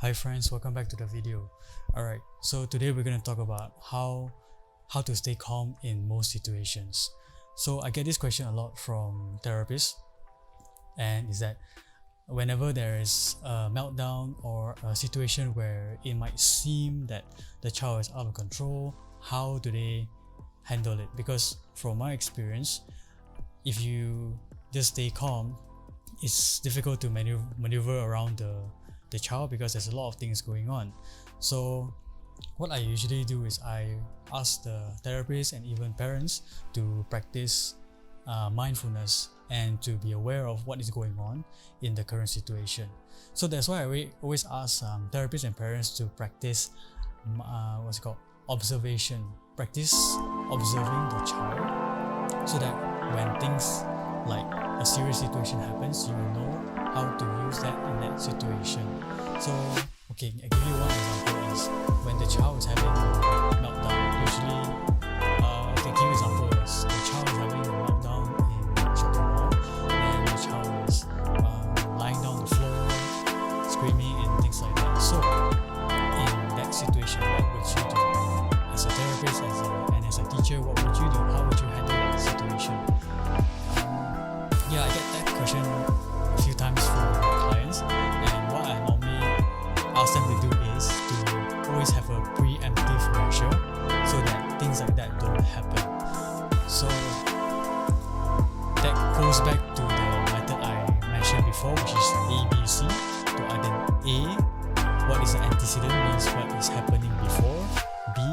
Hi friends, welcome back to the video. Alright, so today we're going to talk about how to stay calm in most situations. So I get this question a lot from therapists, and is that whenever there is a meltdown or a situation where it might seem that the child is out of control, how do they handle it? Because from my experience, if you just stay calm, it's difficult to maneuver around the child because there's a lot of things going on. So what I usually do is I ask the therapists and even parents to practice mindfulness and to be aware of what is going on in the current situation. So that's why I always ask therapists and parents to practice observation. Practice observing the child so that when things like a serious situation happens, you will know how to use that in that situation. So, okay, I'll give you one example is when the child is having a meltdown. Usually, the key example is the child is having a meltdown in a shopping mall, and the child is lying down on the floor, screaming and things like that. So, in that situation, what would you do? As a therapist and as a teacher, what would you do? How would you handle that situation? I get that question a few times from clients, and what I normally ask them to do is to always have a preemptive measure so that things like that don't happen. So that goes back to the method I mentioned before, which is ABC. To identify A, what is the antecedent, means what is happening before. B,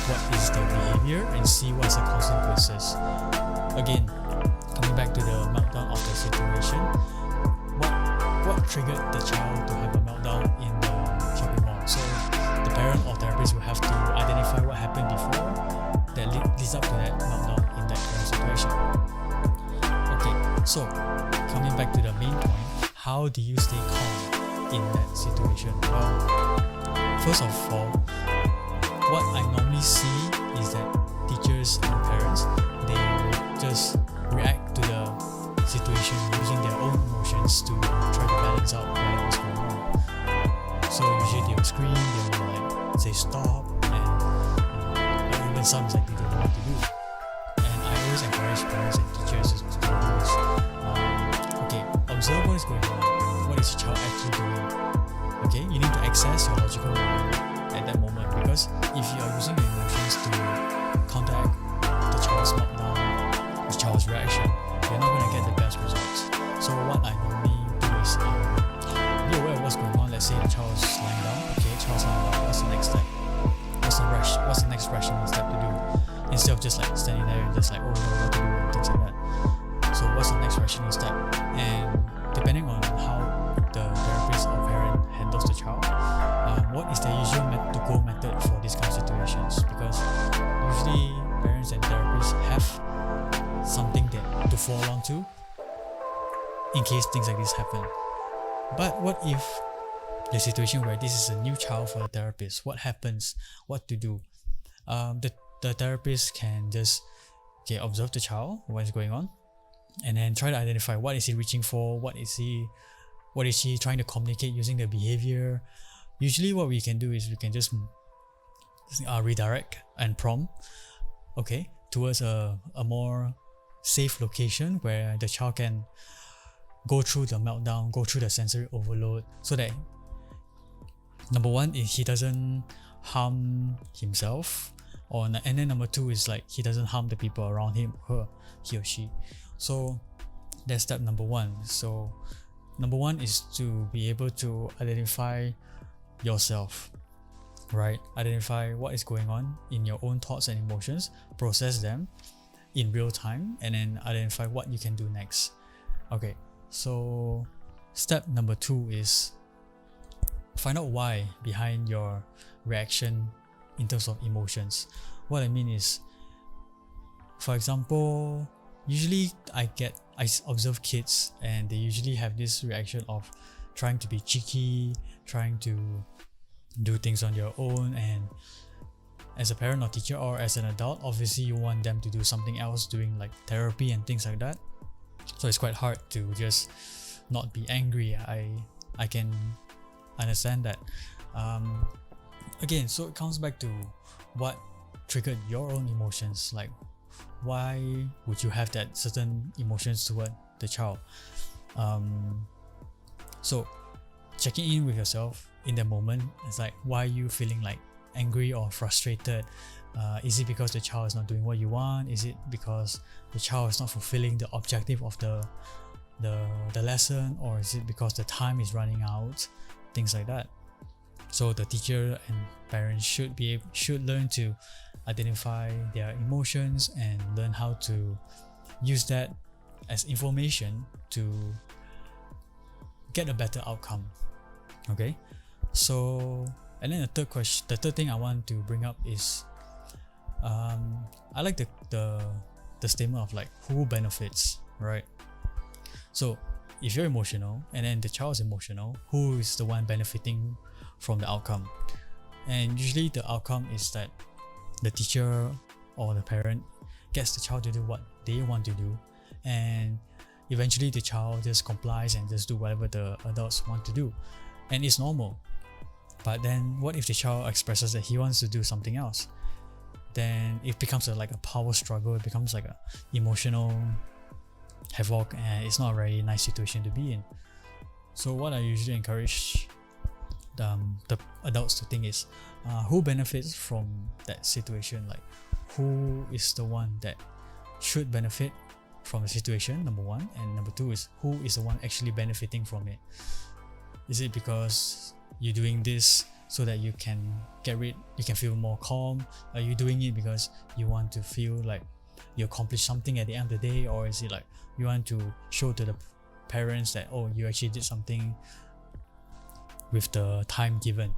what is the behavior, and C, what is the consequences. Again, coming back to the meltdown of the situation, what triggered the child to have a meltdown in the shopping mall? So the parent or therapist will have to identify what happened before that leads up to that meltdown in that current situation. Okay, so coming back to the main point, how do you stay calm in that situation? Well, first of all, what I normally see is that teachers and parents, they will just react to the situation using their own emotions to try to balance out what's going on. So usually they will scream, they will like say stop, and even some like they don't know what to do. And I always encourage parents and teachers to do this. Okay, observe what is going on. What is the child actually doing? Okay, you need to access your logical mind at that moment, because if you are using your emotions to counteract the child's meltdown, the child's reaction, you're not going to get the best results. So what I normally do is be aware of what's going on. Let's say the child is lying down. Okay, child's lying down. What's the next step? What's the next rational step to do? Instead of just like standing there and just like, oh no, what to do and things like that. So what's the next rational step? And depending on how the therapist or parent handles the child, what is the usual to-go method for these kind of situations? Because usually parents and therapists have something that to fall onto in case things like this happen. But what if the situation where this is a new child for the therapist? What happens? What to do? The therapist can just observe the child, what is going on, and then try to identify what is he reaching for, what is she trying to communicate using the behavior. Usually what we can do is we can just redirect and prompt towards a more safe location where the child can go through the meltdown, go through the sensory overload, so that number one is he doesn't harm himself, and then number two is like he doesn't harm the people around him, he or she. So that's step number one. So number one is to be able to identify yourself, right? Identify what is going on in your own thoughts and emotions, process them in real time, and then identify what you can do next. Okay, so step number two is find out why behind your reaction in terms of emotions. What I mean is, for example, usually I observe kids and they usually have this reaction of trying to be cheeky, trying to do things on your own, and as a parent or teacher or as an adult, obviously you want them to do something else, doing like therapy and things like that. So it's quite hard to just not be angry. I can understand that. Again, so it comes back to what triggered your own emotions. Like, why would you have that certain emotions toward the child? So checking in with yourself in that moment, it's like, why are you feeling like angry or frustrated? Is it because the child is not doing what you want? Is it because the child is not fulfilling the objective of the lesson? Or is it because the time is running out? Things like that. So the teacher and parents should learn to identify their emotions and learn how to use that as information to get a better outcome. Okay, so and then the third thing I want to bring up is I like the statement of like, who benefits, right? So if you're emotional and then the child is emotional, who is the one benefiting from the outcome? And usually the outcome is that the teacher or the parent gets the child to do what they want to do, and eventually the child just complies and just do whatever the adults want to do, and it's normal. But then what if the child expresses that he wants to do something else? Then it becomes like a power struggle. It becomes like a emotional havoc, and it's not a very nice situation to be in. So what I usually encourage the adults to think is, who benefits from that situation? Like, who is the one that should benefit from the situation, number one, and number two is, who is the one actually benefiting from it? Is it because you're doing this so that you can feel more calm? Are you doing it because you want to feel like you accomplished something at the end of the day? Or is it like you want to show to the parents that, oh, you actually did something with the time given?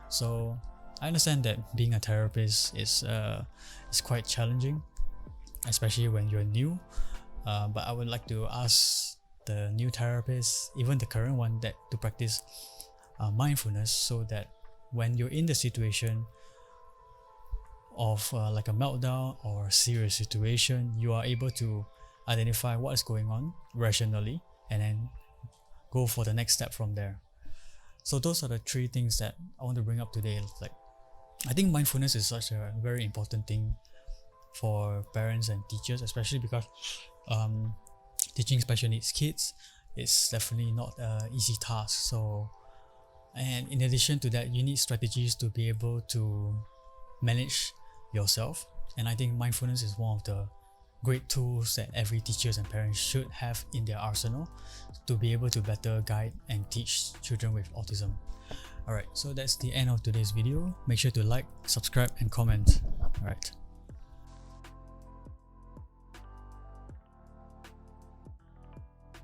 So I understand that being a therapist is quite challenging, especially when you're new. But I would like to ask the new therapist, even the current one, that to practice mindfulness, so that when you're in the situation of like a meltdown or a serious situation, you are able to identify what is going on rationally and then go for the next step from there. So those are the three things that I want to bring up today. Like, I think mindfulness is such a very important thing for parents and teachers, especially because teaching special needs kids is definitely not an easy task. So, and in addition to that, you need strategies to be able to manage yourself. And I think mindfulness is one of the great tools that every teachers and parents should have in their arsenal to be able to better guide and teach children with autism. Alright, so that's the end of today's video. Make sure to like, subscribe and comment. Alright.